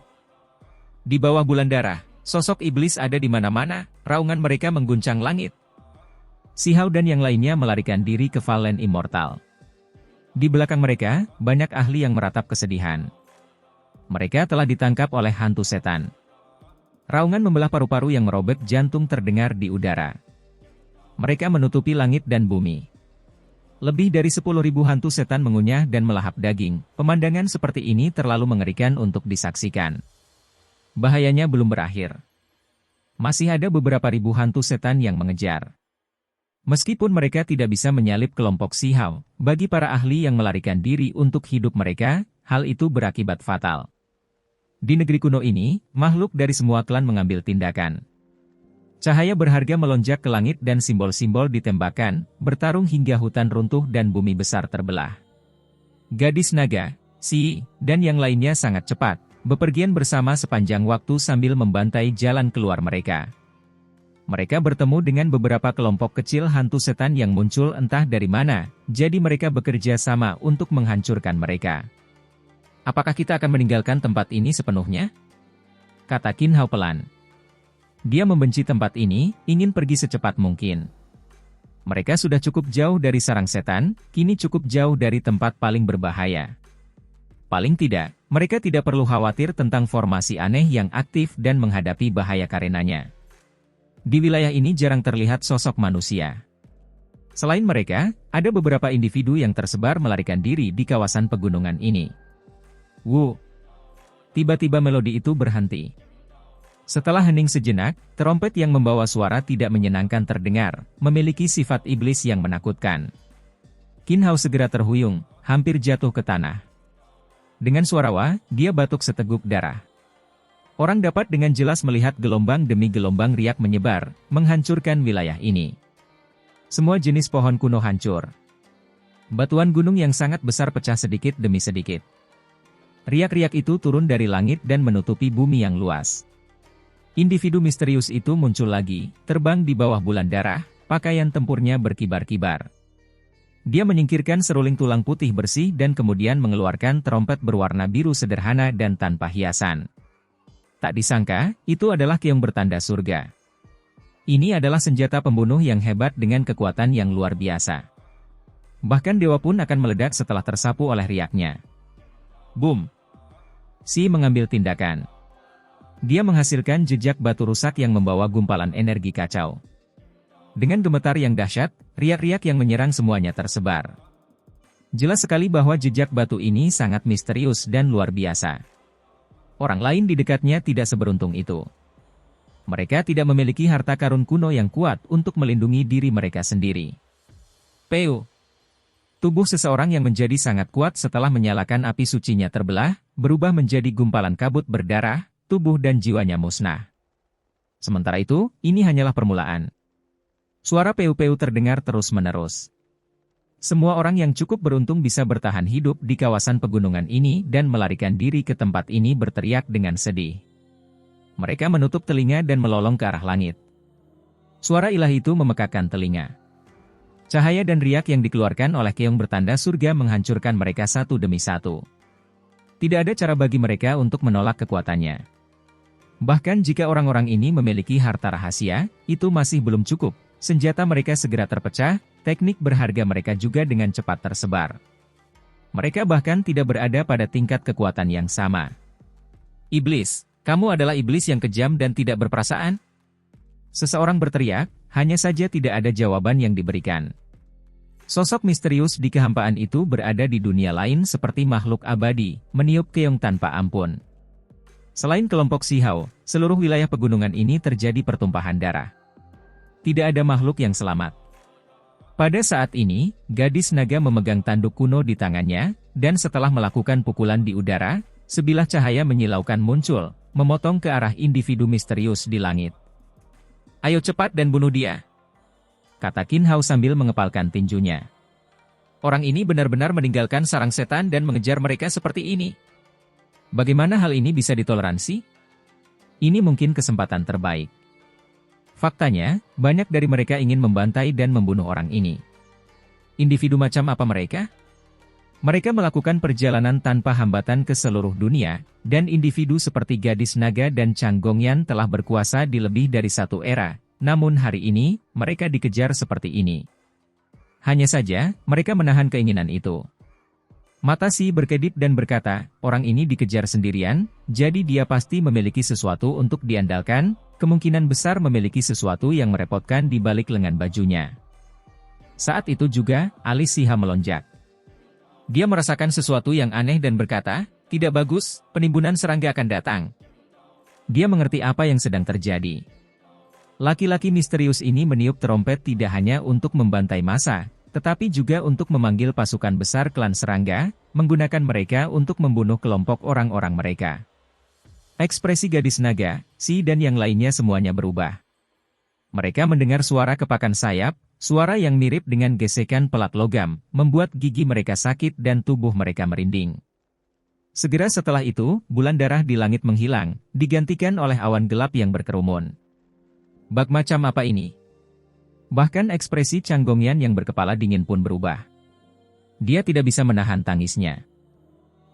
Di bawah bulan darah, sosok iblis ada di mana-mana, raungan mereka mengguncang langit. Shihao dan yang lainnya melarikan diri ke Valen Immortal. Di belakang mereka, banyak ahli yang meratap kesedihan. Mereka telah ditangkap oleh hantu setan. Raungan membelah paru-paru yang merobek jantung terdengar di udara. Mereka menutupi langit dan bumi. Lebih dari 10.000 hantu setan mengunyah dan melahap daging. Pemandangan seperti ini terlalu mengerikan untuk disaksikan. Bahayanya belum berakhir. Masih ada beberapa ribu hantu setan yang mengejar. Meskipun mereka tidak bisa menyalip kelompok Shihao, bagi para ahli yang melarikan diri untuk hidup mereka, hal itu berakibat fatal. Di negeri kuno ini, makhluk dari semua klan mengambil tindakan. Cahaya berharga melonjak ke langit dan simbol-simbol ditembakkan, bertarung hingga hutan runtuh dan bumi besar terbelah. Gadis naga, Si, dan yang lainnya sangat cepat, bepergian bersama sepanjang waktu sambil membantai jalan keluar mereka. Mereka bertemu dengan beberapa kelompok kecil hantu setan yang muncul entah dari mana, jadi mereka bekerja sama untuk menghancurkan mereka. Apakah kita akan meninggalkan tempat ini sepenuhnya? Kata Qin Hao pelan. Dia membenci tempat ini, ingin pergi secepat mungkin. Mereka sudah cukup jauh dari sarang setan, kini cukup jauh dari tempat paling berbahaya. Paling tidak, Mereka tidak perlu khawatir tentang formasi aneh yang aktif dan menghadapi bahaya karenanya. Di wilayah ini jarang terlihat sosok manusia. Selain mereka, ada beberapa individu yang tersebar melarikan diri di kawasan pegunungan ini. Wu! Tiba-tiba melodi itu berhenti. Setelah hening sejenak, terompet yang membawa suara tidak menyenangkan terdengar, memiliki sifat iblis yang menakutkan. Qin Hao segera terhuyung, hampir jatuh ke tanah. Dengan suara wah, dia batuk seteguk darah. Orang dapat dengan jelas melihat gelombang demi gelombang riak menyebar, menghancurkan wilayah ini. Semua jenis pohon kuno hancur. Batuan gunung yang sangat besar pecah sedikit demi sedikit. Riak-riak itu turun dari langit dan menutupi bumi yang luas. Individu misterius itu muncul lagi, terbang di bawah bulan darah, pakaian tempurnya berkibar-kibar. Dia menyingkirkan seruling tulang putih bersih dan kemudian mengeluarkan terompet berwarna biru sederhana dan tanpa hiasan. Tak disangka, itu adalah keong bertanda surga. Ini adalah senjata pembunuh yang hebat dengan kekuatan yang luar biasa. Bahkan dewa pun akan meledak setelah tersapu oleh riaknya. Boom! Si mengambil tindakan. Dia menghasilkan jejak batu rusak yang membawa gumpalan energi kacau. Dengan gemetar yang dahsyat, riak-riak yang menyerang semuanya tersebar. Jelas sekali bahwa jejak batu ini sangat misterius dan luar biasa. Orang lain di dekatnya tidak seberuntung itu. Mereka tidak memiliki harta karun kuno yang kuat untuk melindungi diri mereka sendiri. Peu. Tubuh seseorang yang menjadi sangat kuat setelah menyalakan api sucinya terbelah, berubah menjadi gumpalan kabut berdarah, tubuh dan jiwanya musnah. Sementara itu, ini hanyalah permulaan. Suara peu-peu terdengar terus-menerus. Semua orang yang cukup beruntung bisa bertahan hidup di kawasan pegunungan ini dan melarikan diri ke tempat ini berteriak dengan sedih. Mereka menutup telinga dan melolong ke arah langit. Suara ilahi itu memekakkan telinga. Cahaya dan riak yang dikeluarkan oleh keong bertanda surga menghancurkan mereka satu demi satu. Tidak ada cara bagi mereka untuk menolak kekuatannya. Bahkan jika orang-orang ini memiliki harta rahasia, itu masih belum cukup. Senjata mereka segera terpecah, teknik berharga mereka juga dengan cepat tersebar. Mereka bahkan tidak berada pada tingkat kekuatan yang sama. Iblis, kamu adalah iblis yang kejam dan tidak berperasaan? Seseorang berteriak, hanya saja tidak ada jawaban yang diberikan. Sosok misterius di kehampaan itu berada di dunia lain seperti makhluk abadi, meniup keong tanpa ampun. Selain kelompok Sihao, seluruh wilayah pegunungan ini terjadi pertumpahan darah. Tidak ada makhluk yang selamat. Pada saat ini, gadis naga memegang tanduk kuno di tangannya, dan setelah melakukan pukulan di udara, sebilah cahaya menyilaukan muncul, memotong ke arah individu misterius di langit. Ayo cepat dan bunuh dia, kata Qin Hao sambil mengepalkan tinjunya. Orang ini benar-benar meninggalkan sarang setan dan mengejar mereka seperti ini. Bagaimana hal ini bisa ditoleransi? Ini mungkin kesempatan terbaik. Faktanya, banyak dari mereka ingin membantai dan membunuh orang ini. Individu macam apa mereka? Mereka melakukan perjalanan tanpa hambatan ke seluruh dunia, dan individu seperti gadis naga dan Chang Gongyan telah berkuasa di lebih dari satu era, namun hari ini, mereka dikejar seperti ini. Hanya saja, mereka menahan keinginan itu. Mata Si berkedip dan berkata, orang ini dikejar sendirian, jadi dia pasti memiliki sesuatu untuk diandalkan, kemungkinan besar memiliki sesuatu yang merepotkan di balik lengan bajunya. Saat itu juga, alis Siha melonjak. Dia merasakan sesuatu yang aneh dan berkata, tidak bagus, penimbunan serangga akan datang. Dia mengerti apa yang sedang terjadi. Laki-laki misterius ini meniup terompet tidak hanya untuk membantai massa, tetapi juga untuk memanggil pasukan besar klan serangga, menggunakan mereka untuk membunuh kelompok orang-orang mereka. Ekspresi gadis naga, Si dan yang lainnya semuanya berubah. Mereka mendengar suara kepakan sayap, suara yang mirip dengan gesekan pelat logam, membuat gigi mereka sakit dan tubuh mereka merinding. Segera setelah itu, bulan darah di langit menghilang, digantikan oleh awan gelap yang berkerumun. Bak macam apa ini? Bahkan ekspresi Chang Gongyan yang berkepala dingin pun berubah. Dia tidak bisa menahan tangisnya.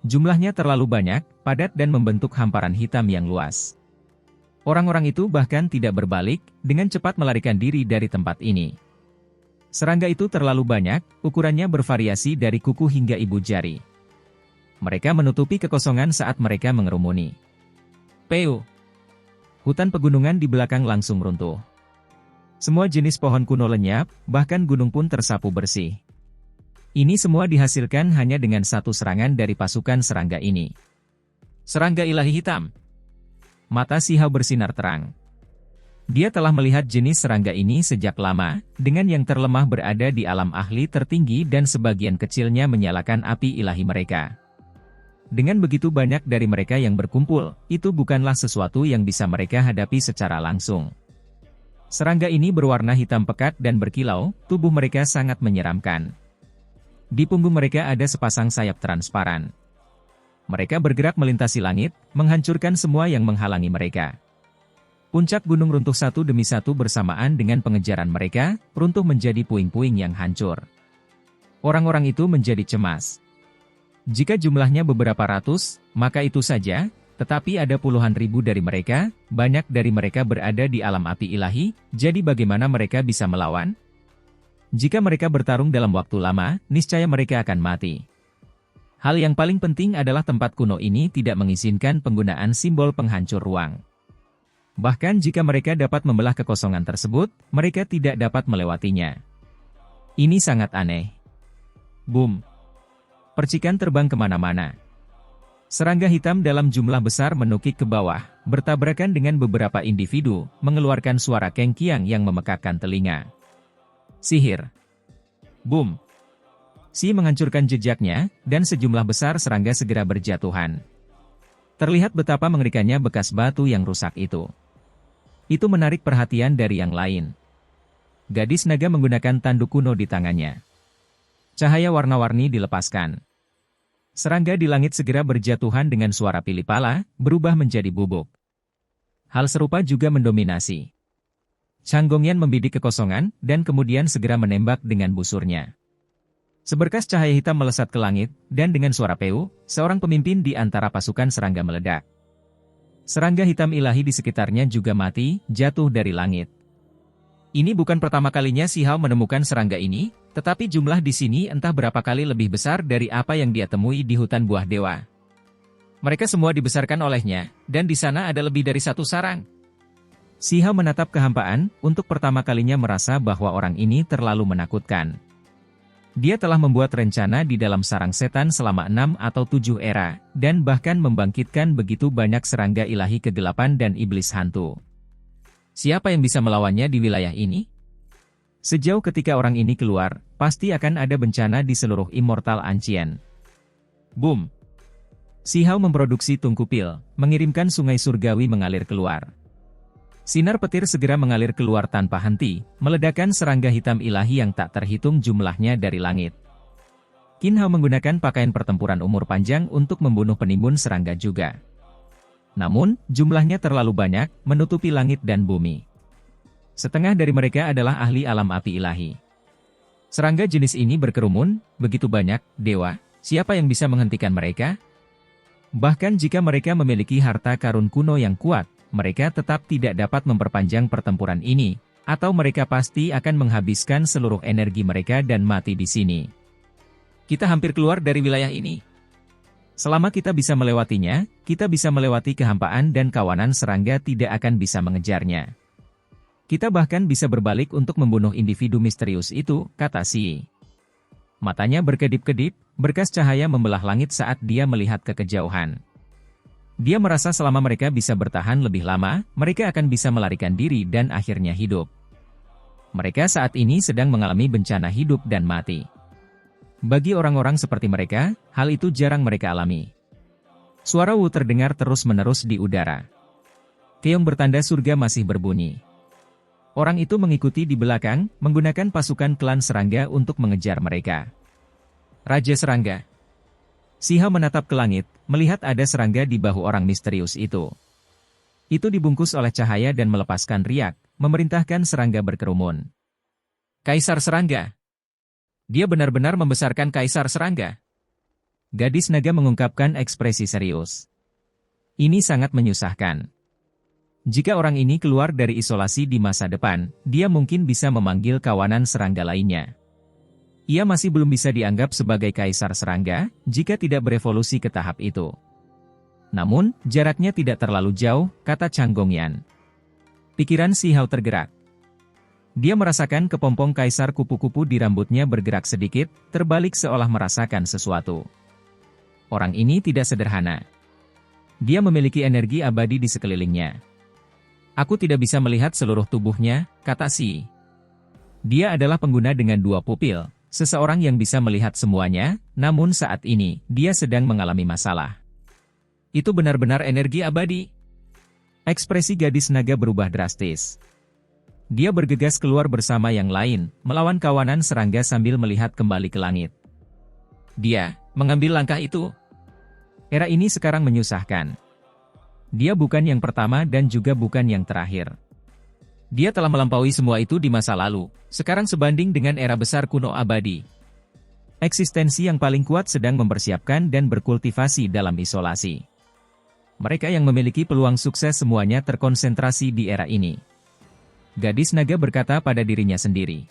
Jumlahnya terlalu banyak, padat dan membentuk hamparan hitam yang luas. Orang-orang itu bahkan tidak berbalik, dengan cepat melarikan diri dari tempat ini. Serangga itu terlalu banyak, ukurannya bervariasi dari kuku hingga ibu jari. Mereka menutupi kekosongan saat mereka mengerumuni. Peu. Hutan pegunungan di belakang langsung runtuh. Semua jenis pohon kuno lenyap, bahkan gunung pun tersapu bersih. Ini semua dihasilkan hanya dengan satu serangan dari pasukan serangga ini. Serangga ilahi hitam. Mata Si Hao bersinar terang. Dia telah melihat jenis serangga ini sejak lama, dengan yang terlemah berada di alam ahli tertinggi dan sebagian kecilnya menyalakan api ilahi mereka. Dengan begitu banyak dari mereka yang berkumpul, itu bukanlah sesuatu yang bisa mereka hadapi secara langsung. Serangga ini berwarna hitam pekat dan berkilau, tubuh mereka sangat menyeramkan. Di punggung mereka ada sepasang sayap transparan. Mereka bergerak melintasi langit, menghancurkan semua yang menghalangi mereka. Puncak gunung runtuh satu demi satu bersamaan dengan pengejaran mereka, runtuh menjadi puing-puing yang hancur. Orang-orang itu menjadi cemas. Jika jumlahnya beberapa ratus, maka itu saja, tetapi ada puluhan ribu dari mereka, banyak dari mereka berada di alam api ilahi, jadi bagaimana mereka bisa melawan? Jika mereka bertarung dalam waktu lama, niscaya mereka akan mati. Hal yang paling penting adalah tempat kuno ini tidak mengizinkan penggunaan simbol penghancur ruang. Bahkan jika mereka dapat membelah kekosongan tersebut, mereka tidak dapat melewatinya. Ini sangat aneh. Boom! Percikan terbang kemana-mana. Serangga hitam dalam jumlah besar menukik ke bawah, bertabrakan dengan beberapa individu, mengeluarkan suara kengkiang yang memekakkan telinga. Sihir. Boom! Si menghancurkan jejaknya, dan sejumlah besar serangga segera berjatuhan. Terlihat betapa mengerikannya bekas batu yang rusak itu. Itu menarik perhatian dari yang lain. Gadis naga menggunakan tanduk kuno di tangannya. Cahaya warna-warni dilepaskan. Serangga di langit segera berjatuhan dengan suara pilih-pala, berubah menjadi bubuk. Hal serupa juga mendominasi. Changgongyan membidik kekosongan, dan kemudian segera menembak dengan busurnya. Seberkas cahaya hitam melesat ke langit, dan dengan suara Peu, seorang pemimpin di antara pasukan serangga meledak. Serangga hitam ilahi di sekitarnya juga mati, jatuh dari langit. Ini bukan pertama kalinya Si Hao menemukan serangga ini, tetapi jumlah di sini entah berapa kali lebih besar dari apa yang dia temui di hutan buah dewa. Mereka semua dibesarkan olehnya, dan di sana ada lebih dari satu sarang. Si Hao menatap kehampaan, untuk pertama kalinya merasa bahwa orang ini terlalu menakutkan. Dia telah membuat rencana di dalam sarang setan selama 6 atau 7 era, dan bahkan membangkitkan begitu banyak serangga ilahi kegelapan dan iblis hantu. Siapa yang bisa melawannya di wilayah ini? Sejauh ketika orang ini keluar, pasti akan ada bencana di seluruh Immortal Ancient. Boom! Si Hao memproduksi tungku pil, mengirimkan sungai surgawi mengalir keluar. Sinar petir segera mengalir keluar tanpa henti, meledakkan serangga hitam ilahi yang tak terhitung jumlahnya dari langit. Qin Hao menggunakan pakaian pertempuran umur panjang untuk membunuh penimbun serangga juga. Namun, jumlahnya terlalu banyak, menutupi langit dan bumi. Setengah dari mereka adalah ahli alam api ilahi. Serangga jenis ini berkerumun, begitu banyak, dewa, siapa yang bisa menghentikan mereka? Bahkan jika mereka memiliki harta karun kuno yang kuat, mereka tetap tidak dapat memperpanjang pertempuran ini, atau mereka pasti akan menghabiskan seluruh energi mereka dan mati di sini. Kita hampir keluar dari wilayah ini. Selama kita bisa melewatinya, kita bisa melewati kehampaan dan kawanan serangga tidak akan bisa mengejarnya. Kita bahkan bisa berbalik untuk membunuh individu misterius itu, kata Si. Matanya berkedip-kedip, berkas cahaya membelah langit saat dia melihat ke kejauhan. Dia merasa selama mereka bisa bertahan lebih lama, mereka akan bisa melarikan diri dan akhirnya hidup. Mereka saat ini sedang mengalami bencana hidup dan mati. Bagi orang-orang seperti mereka, hal itu jarang mereka alami. Suara Wu terdengar terus-menerus di udara. Keong bertanda surga masih berbunyi. Orang itu mengikuti di belakang, menggunakan pasukan klan serangga untuk mengejar mereka. Raja Serangga. Si Hao menatap ke langit, melihat ada serangga di bahu orang misterius itu. Itu dibungkus oleh cahaya dan melepaskan riak, memerintahkan serangga berkerumun. Kaisar Serangga. Dia benar-benar membesarkan Kaisar Serangga. Gadis naga mengungkapkan ekspresi serius. Ini sangat menyusahkan. Jika orang ini keluar dari isolasi di masa depan, dia mungkin bisa memanggil kawanan serangga lainnya. Ia masih belum bisa dianggap sebagai kaisar serangga jika tidak berevolusi ke tahap itu. Namun, jaraknya tidak terlalu jauh, kata Chang Gongyan. Pikiran Si Hao tergerak. Dia merasakan kepompong kaisar kupu-kupu di rambutnya bergerak sedikit, terbalik seolah merasakan sesuatu. Orang ini tidak sederhana. Dia memiliki energi abadi di sekelilingnya. Aku tidak bisa melihat seluruh tubuhnya, kata Si. Dia adalah pengguna dengan 2 pupil, seseorang yang bisa melihat semuanya, namun saat ini, dia sedang mengalami masalah. Itu benar-benar energi abadi. Ekspresi gadis naga berubah drastis. Dia bergegas keluar bersama yang lain, melawan kawanan serangga sambil melihat kembali ke langit. Dia mengambil langkah itu. Era ini sekarang menyusahkan. Dia bukan yang pertama dan juga bukan yang terakhir. Dia telah melampaui semua itu di masa lalu, sekarang sebanding dengan era besar kuno abadi. Eksistensi yang paling kuat sedang mempersiapkan dan berkultivasi dalam isolasi. Mereka yang memiliki peluang sukses semuanya terkonsentrasi di era ini. Gadis naga berkata pada dirinya sendiri.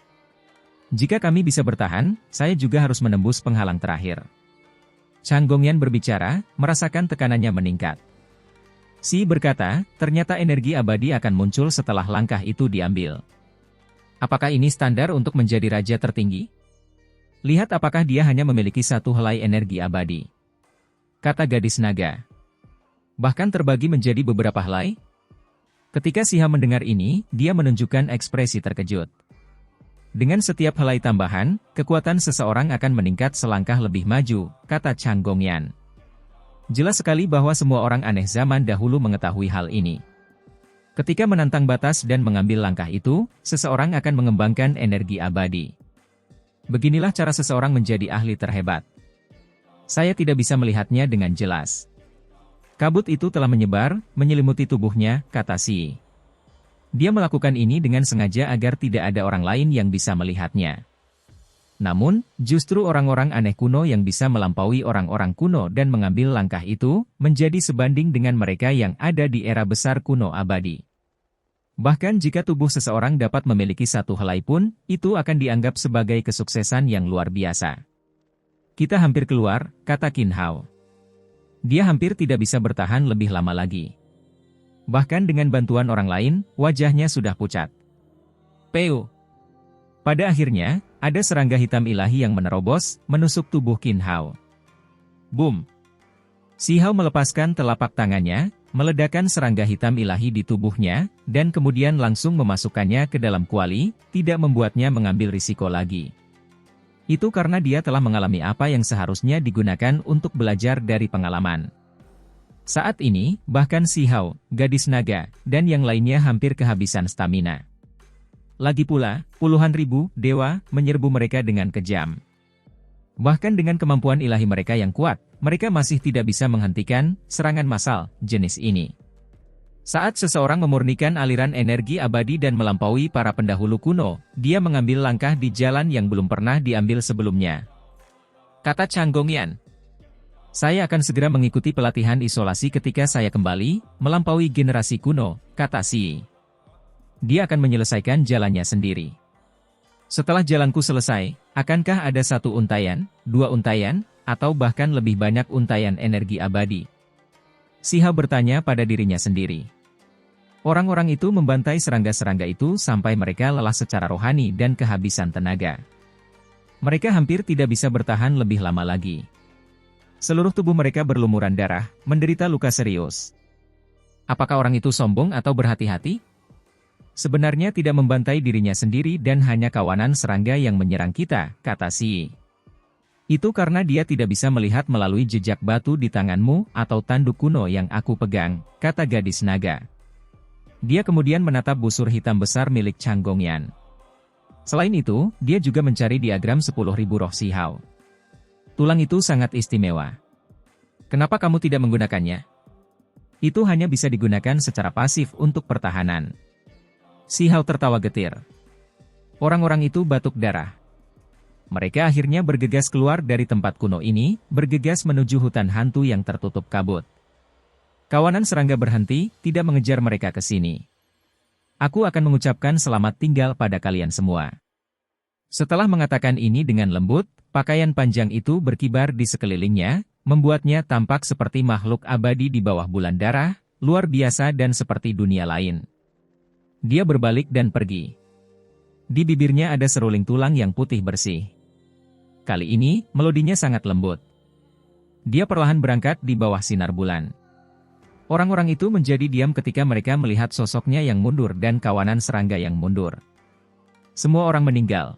Jika kami bisa bertahan, saya juga harus menembus penghalang terakhir. Chang Gongyan berbicara, merasakan tekanannya meningkat. Si berkata, ternyata energi abadi akan muncul setelah langkah itu diambil. Apakah ini standar untuk menjadi raja tertinggi? Lihat apakah dia hanya memiliki 1 helai energi abadi. Kata gadis naga. Bahkan terbagi menjadi beberapa helai? Ketika Si Hao mendengar ini, dia menunjukkan ekspresi terkejut. Dengan setiap helai tambahan, kekuatan seseorang akan meningkat selangkah lebih maju, kata Chang Gongyan. Jelas sekali bahwa semua orang aneh zaman dahulu mengetahui hal ini. Ketika menantang batas dan mengambil langkah itu, seseorang akan mengembangkan energi abadi. Beginilah cara seseorang menjadi ahli terhebat. Saya tidak bisa melihatnya dengan jelas. Kabut itu telah menyebar, menyelimuti tubuhnya, kata Si. Dia melakukan ini dengan sengaja agar tidak ada orang lain yang bisa melihatnya. Namun, justru orang-orang aneh kuno yang bisa melampaui orang-orang kuno dan mengambil langkah itu, menjadi sebanding dengan mereka yang ada di era besar kuno abadi. Bahkan jika tubuh seseorang dapat memiliki 1 helai pun, itu akan dianggap sebagai kesuksesan yang luar biasa. Kita hampir keluar, kata Qin Hao. Dia hampir tidak bisa bertahan lebih lama lagi. Bahkan dengan bantuan orang lain, wajahnya sudah pucat. Peu. Pada akhirnya, ada serangga hitam ilahi yang menerobos, menusuk tubuh Qin Hao. Boom! Si Hao melepaskan telapak tangannya, meledakkan serangga hitam ilahi di tubuhnya, dan kemudian langsung memasukkannya ke dalam kuali, tidak membuatnya mengambil risiko lagi. Itu karena dia telah mengalami apa yang seharusnya digunakan untuk belajar dari pengalaman. Saat ini, bahkan Si Hao, gadis naga, dan yang lainnya hampir kehabisan stamina. Lagi pula, puluhan ribu dewa menyerbu mereka dengan kejam. Bahkan dengan kemampuan ilahi mereka yang kuat, mereka masih tidak bisa menghentikan serangan massal jenis ini. Saat seseorang memurnikan aliran energi abadi dan melampaui para pendahulu kuno, dia mengambil langkah di jalan yang belum pernah diambil sebelumnya. Kata Chang Gongyan. Saya akan segera mengikuti pelatihan isolasi ketika saya kembali, melampaui generasi kuno, kata Si. Dia akan menyelesaikan jalannya sendiri. Setelah jalanku selesai, akankah ada 1 untaian, 2 untaian, atau bahkan lebih banyak untaian energi abadi? Si Hao bertanya pada dirinya sendiri. Orang-orang itu membantai serangga-serangga itu sampai mereka lelah secara rohani dan kehabisan tenaga. Mereka hampir tidak bisa bertahan lebih lama lagi. Seluruh tubuh mereka berlumuran darah, menderita luka serius. Apakah orang itu sombong atau berhati-hati? Sebenarnya tidak membantai dirinya sendiri dan hanya kawanan serangga yang menyerang kita, kata Si. Itu karena dia tidak bisa melihat melalui jejak batu di tanganmu atau tanduk kuno yang aku pegang, kata gadis naga. Dia kemudian menatap busur hitam besar milik Chang Gongyan. Selain itu, dia juga mencari diagram 10.000 roh Si Hao. Tulang itu sangat istimewa. Kenapa kamu tidak menggunakannya? Itu hanya bisa digunakan secara pasif untuk pertahanan. Si Hao tertawa getir. Orang-orang itu batuk darah. Mereka akhirnya bergegas keluar dari tempat kuno ini, bergegas menuju hutan hantu yang tertutup kabut. Kawanan serangga berhenti, tidak mengejar mereka ke sini. Aku akan mengucapkan selamat tinggal pada kalian semua. Setelah mengatakan ini dengan lembut, pakaian panjang itu berkibar di sekelilingnya, membuatnya tampak seperti makhluk abadi di bawah bulan darah, luar biasa dan seperti dunia lain. Dia berbalik dan pergi. Di bibirnya ada seruling tulang yang putih bersih. Kali ini, melodinya sangat lembut. Dia perlahan berangkat di bawah sinar bulan. Orang-orang itu menjadi diam ketika mereka melihat sosoknya yang mundur dan kawanan serangga yang mundur. Semua orang meninggal.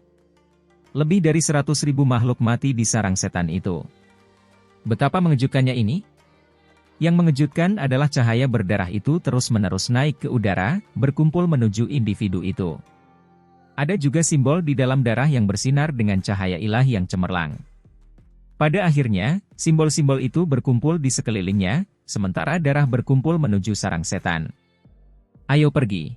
Lebih dari 100.000 makhluk mati di sarang setan itu. Betapa mengejutkannya ini? Yang mengejutkan adalah cahaya berdarah itu terus-menerus naik ke udara, berkumpul menuju individu itu. Ada juga simbol di dalam darah yang bersinar dengan cahaya ilahi yang cemerlang. Pada akhirnya, simbol-simbol itu berkumpul di sekelilingnya, sementara darah berkumpul menuju sarang setan. Ayo pergi.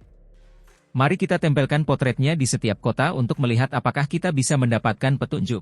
Mari kita tempelkan potretnya di setiap kota untuk melihat apakah kita bisa mendapatkan petunjuk.